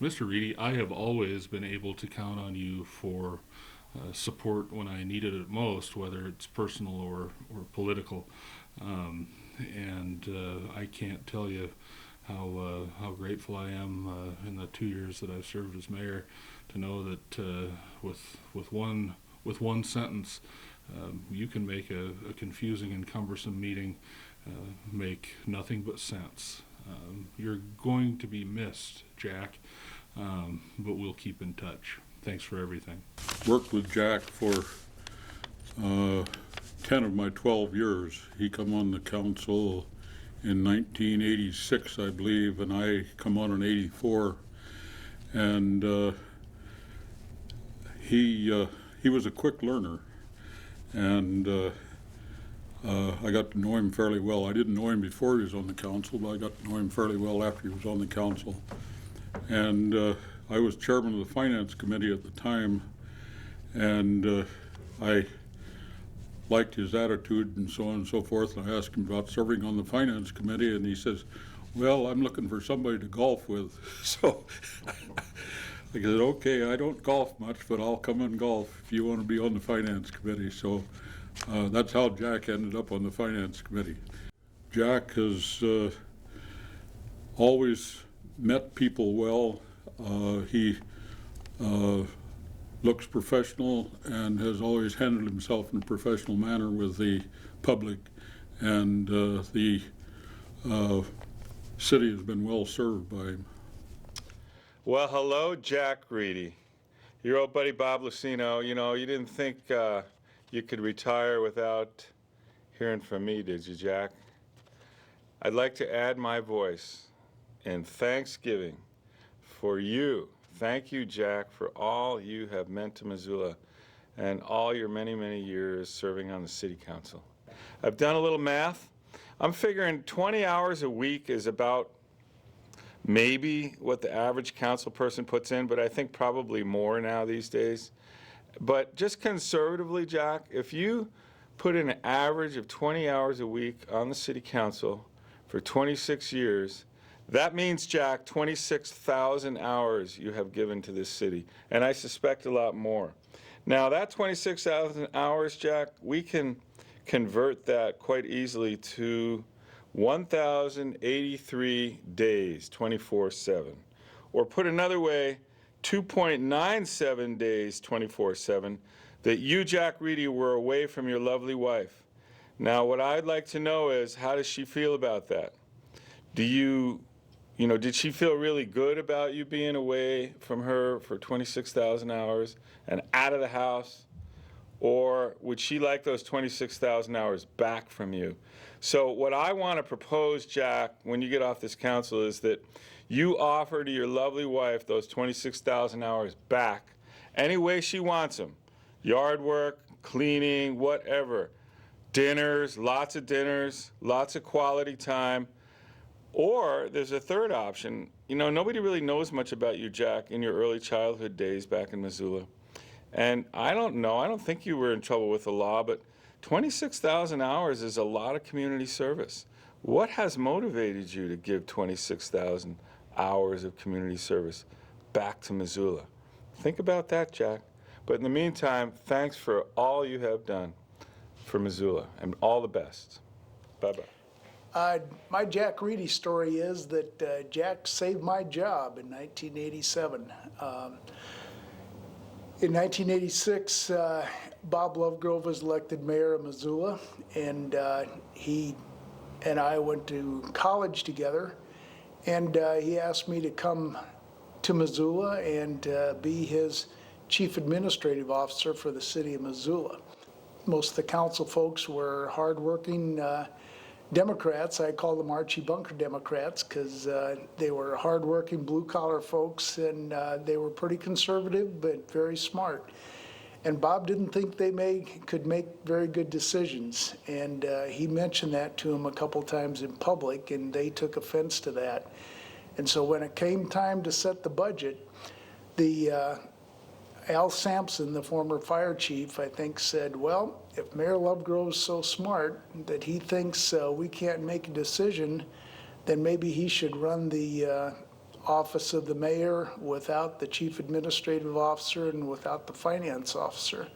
Mr. Reidy, I have always been able to count on you for support when I needed it most, whether it's personal or political. And I can't tell you how grateful I am in the 2 years that I've served as mayor to know that with one sentence you can make a confusing and cumbersome meeting make nothing but sense. You're going to be missed, Jack, but we'll keep in touch. Thanks for everything. Worked with Jack for 10 of my 12 years. He come on the council in 1986, I believe, and I come on in 84. And he was a quick learner, and I got to know him fairly well. I didn't know him before he was on the council, but I got to know him fairly well after he was on the council. And I was chairman of the finance committee at the time, and I liked his attitude and so on and so forth. And I asked him about serving on the finance committee, and he says, well, I'm looking for somebody to golf with. So I said, okay, I don't golf much, but I'll come and golf if you want to be on the finance committee. So that's how Jack ended up on the finance committee. Jack has always met people well. He looks professional and has always handled himself in a professional manner with the public, and the city has been well served by him. Well, hello, Jack Reidy. Your old buddy Bob Lucino. You know, you didn't think you could retire without hearing from me, did you, Jack? I'd like to add my voice in thanksgiving for you. Thank you, Jack, for all you have meant to Missoula and all your many, many years serving on the city council. I've done a little math. I'm figuring 20 hours a week is about maybe what the average council person puts in, but I think probably more now these days. But just conservatively, Jack, if you put in an average of 20 hours a week on the city council for 26 years, that means, Jack, 26,000 hours you have given to this city, and I suspect a lot more. Now, that 26,000 hours, Jack, we can convert that quite easily to 1,083 days, 24/7. Or put another way, 2.97 days, 24/7, that you, Jack Reidy, were away from your lovely wife. Now, what I'd like to know is, how does she feel about that? Did she feel really good about you being away from her for 26,000 hours and out of the house? Or would she like those 26,000 hours back from you? So what I want to propose, Jack, when you get off this council, is that you offer to your lovely wife those 26,000 hours back any way she wants them. Yard work, cleaning, whatever. Dinners, lots of quality time. Or there's a third option. You know, nobody really knows much about you, Jack, in your early childhood days back in Missoula. And I don't know, I don't think you were in trouble with the law, but 26,000 hours is a lot of community service. What has motivated you to give 26,000 hours of community service back to Missoula? Think about that, Jack. But in the meantime, thanks for all you have done for Missoula, and all the best. Bye-bye. My Jack Reidy story is that Jack saved my job in 1987. In 1986, Bob Lovegrove was elected mayor of Missoula, and he and I went to college together, and he asked me to come to Missoula and be his chief administrative officer for the city of Missoula. Most of the council folks were hardworking Democrats. I call them Archie Bunker Democrats because they were hardworking blue-collar folks, and they were pretty conservative but very smart. And Bob didn't think they could make very good decisions, and he mentioned that to him a couple times in public, and they took offense to that. And so when it came time to set the budget, the Al Sampson, the former fire chief, I think said, well, if Mayor Lovegrove's so smart that he thinks we can't make a decision, then maybe he should run the office of the mayor, without the chief administrative officer, and without the finance officer.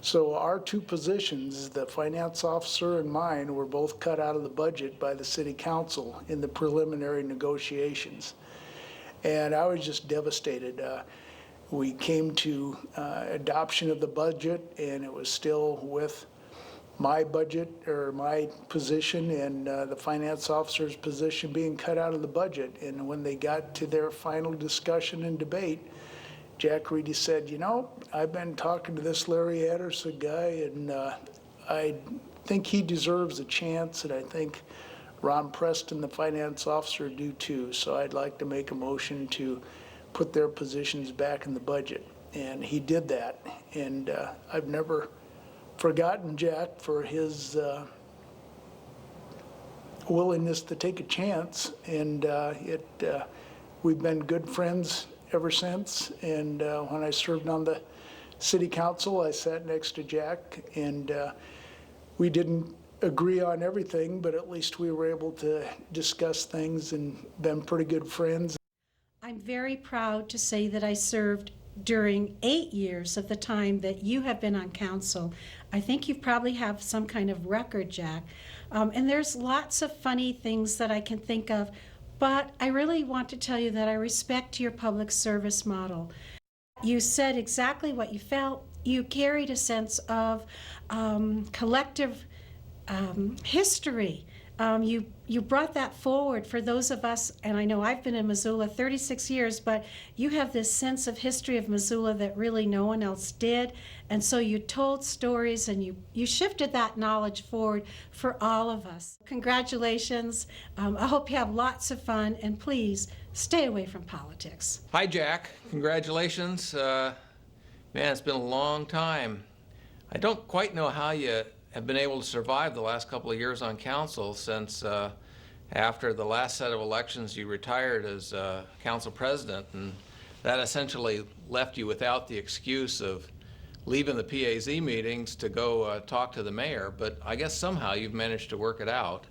So our two positions, the finance officer and mine, were both cut out of the budget by the city council in the preliminary negotiations. And I was just devastated. We came to adoption of the budget, and it was still with my budget, or my position, and the finance officer's position being cut out of the budget. And when they got to their final discussion and debate, Jack Reidy said, you know, I've been talking to this Larry Anderson guy, and I think he deserves a chance, and I think Ron Preston, the finance officer, do too. So I'd like to make a motion to put their positions back in the budget. And he did that. And I've never forgotten Jack for his willingness to take a chance. And we've been good friends ever since. And when I served on the city council, I sat next to Jack, and we didn't agree on everything, but at least we were able to discuss things and been pretty good friends. I'm very proud to say that I served during 8 years of the time that you have been on council. I think you probably have some kind of record, Jack. And there's lots of funny things that I can think of, but I really want to tell you that I respect your public service model. You said exactly what you felt. You carried a sense of collective history. You brought that forward for those of us, and I know I've been in Missoula 36 years, but you have this sense of history of Missoula that really no one else did. And so you told stories, and you shifted that knowledge forward for all of us. Congratulations. I hope you have lots of fun, and please stay away from politics. Hi, Jack. Congratulations. Man, it's been a long time. I don't quite know how you have been able to survive the last couple of years on council, since after the last set of elections you retired as council president, and that essentially left you without the excuse of leaving the PAZ meetings to go talk to the mayor. But I guess somehow you've managed to work it out.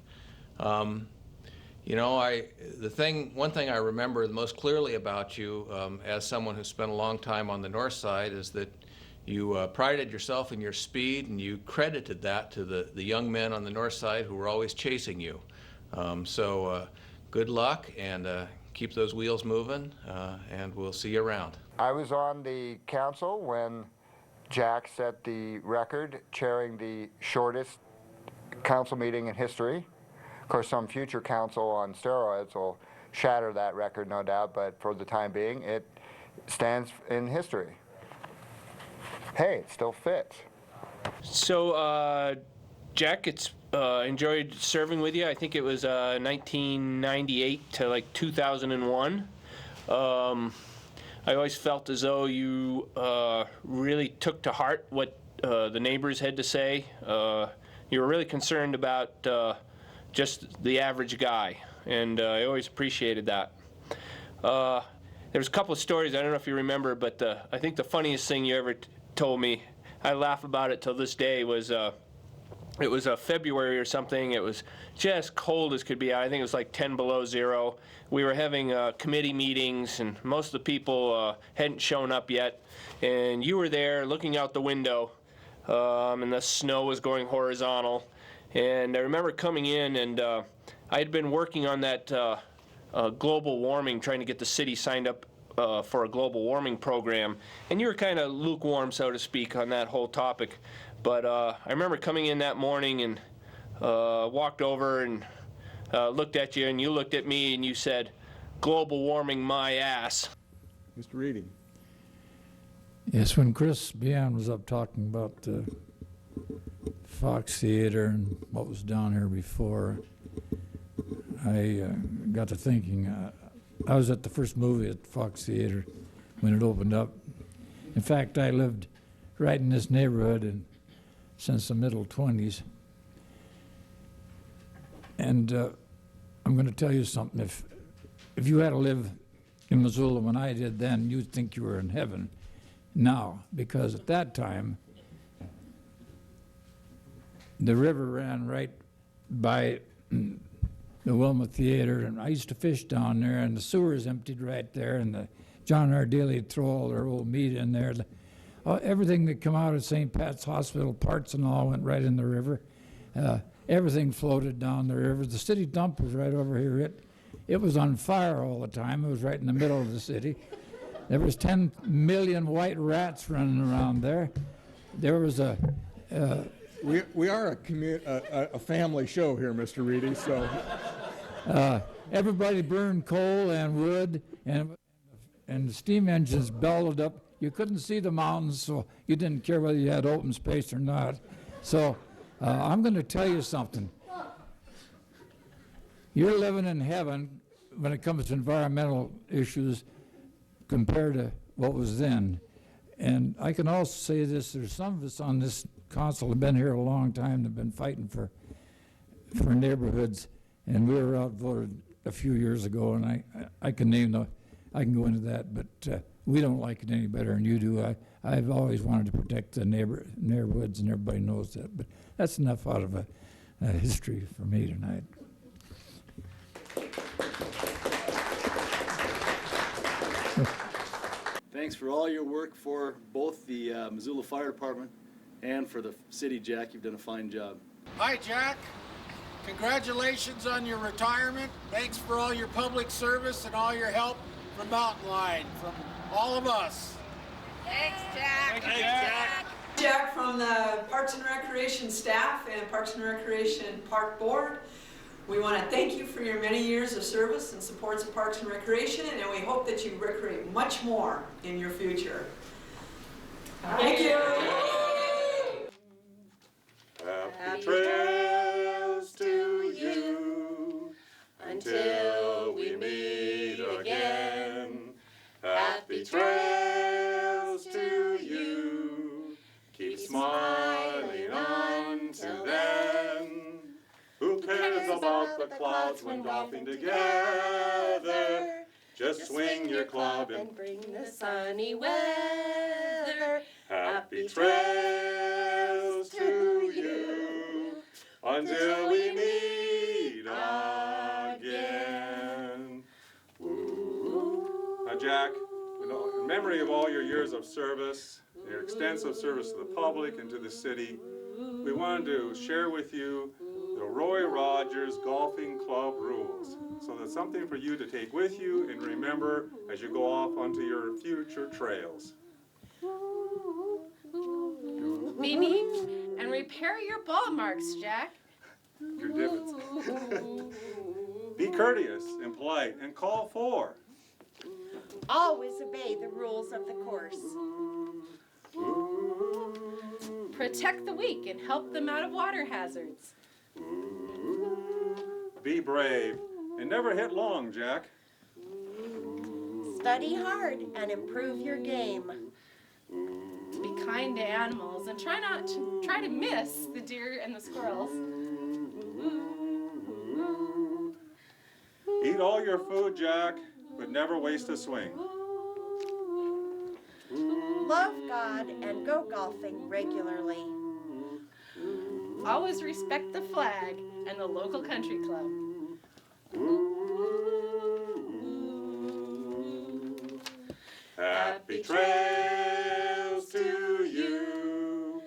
You know, one thing I remember the most clearly about you as someone who spent a long time on the north side is that you prided yourself in your speed, and you credited that to the young men on the north side who were always chasing you. So good luck, and keep those wheels moving, and we'll see you around. I was on the council when Jack set the record, chairing the shortest council meeting in history. Of course, some future council on steroids will shatter that record, no doubt, but for the time being, it stands in history. Hey, it still fits. So, Jack, it's enjoyed serving with you. I think it was 1998 to like 2001. I always felt as though you really took to heart what the neighbors had to say. You were really concerned about just the average guy, and I always appreciated that. There was a couple of stories, I don't know if you remember, but I think the funniest thing you ever told me, I laugh about it till this day, was it was February or something. It was just cold as could be out. I think it was like 10 below zero. We were having committee meetings, and most of the people hadn't shown up yet. And you were there looking out the window, and the snow was going horizontal. And I remember coming in, and I had been working on that global warming, trying to get the city signed up for a global warming program, and you were kind of lukewarm, so to speak, on that whole topic. But I remember coming in that morning and walked over and looked at you, and you looked at me and you said, "Global warming my ass." Mr. Reidy. Yes, when Chris Bian was up talking about the Fox Theater and what was down here before, I got to thinking. I was at the first movie at the Fox Theater when it opened up. In fact, I lived right in this neighborhood since the middle 20s. And I'm going to tell you something. If you had to live in Missoula when I did then, you'd think you were in heaven now, because at that time, the river ran right by the Wilma Theater, and I used to fish down there, and the sewers emptied right there, and the John R. Daly would throw all their old meat in there. Everything that come out of St. Pat's Hospital, parts and all, went right in the river. Everything floated down the river. The city dump was right over here. It was on fire all the time. It was right in the middle of the city. There was 10 million white rats running around there. There was a... We are a family show here, Mr. Reidy, so... Everybody burned coal and wood, and the steam engines bellowed up. You couldn't see the mountains, so you didn't care whether you had open space or not. So I'm going to tell you something. You're living in heaven when it comes to environmental issues compared to what was then. And I can also say this, there's some of us on this council have been here a long time, have been fighting for neighborhoods, and we were outvoted a few years ago, and I can go into that, but we don't like it any better than you do. I've always wanted to protect the neighborhoods, and everybody knows that, but that's enough out of a history for me tonight. Thanks for all your work for both the Missoula Fire Department and for the city, Jack. You've done a fine job. Hi, Jack. Congratulations on your retirement. Thanks for all your public service and all your help from Mountain Line, from all of us. Thanks, Jack. Thank you, Jack. Jack from the Parks and Recreation staff and Parks and Recreation Park Board. We want to thank you for your many years of service and supports of Parks and Recreation, and we hope that you recreate much more in your future. Thank you. Happy trails to you until we meet again. Happy trails to you. Keep smiling until then. Who cares about the clouds when golfing together? Just swing your club and bring the sunny weather. happy trails to you until we meet again. Now, Jack, in memory of all your years of service, your extensive service to the public and to the city, we wanted to share with you the Roy Rogers Golfing Club rules. So that's something for you to take with you and remember as you go off onto your future trails. Be neat and repair your ball marks, Jack. Your divots. Be courteous and polite and call for. Always obey the rules of the course. Protect the weak and help them out of water hazards. Be brave and never hit long, Jack. Study hard and improve your game. Be kind to animals and try to miss the deer and the squirrels. Eat all your food, Jack, but never waste a swing. Love God and go golfing regularly. Always respect the flag and the local country club. Happy trails to you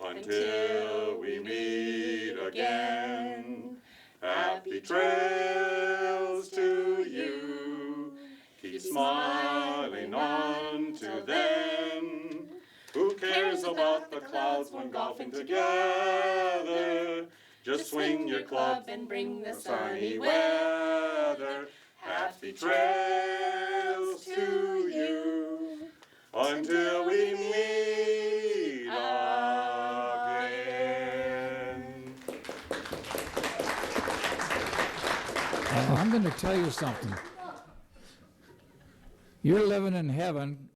until we meet again. Happy trails to you. Keep smiling on to them. Who cares about the clouds when golfing together? Just swing your club and bring the sunny weather. Happy trails to you until we meet again. I'm going to tell you something. You're living in heaven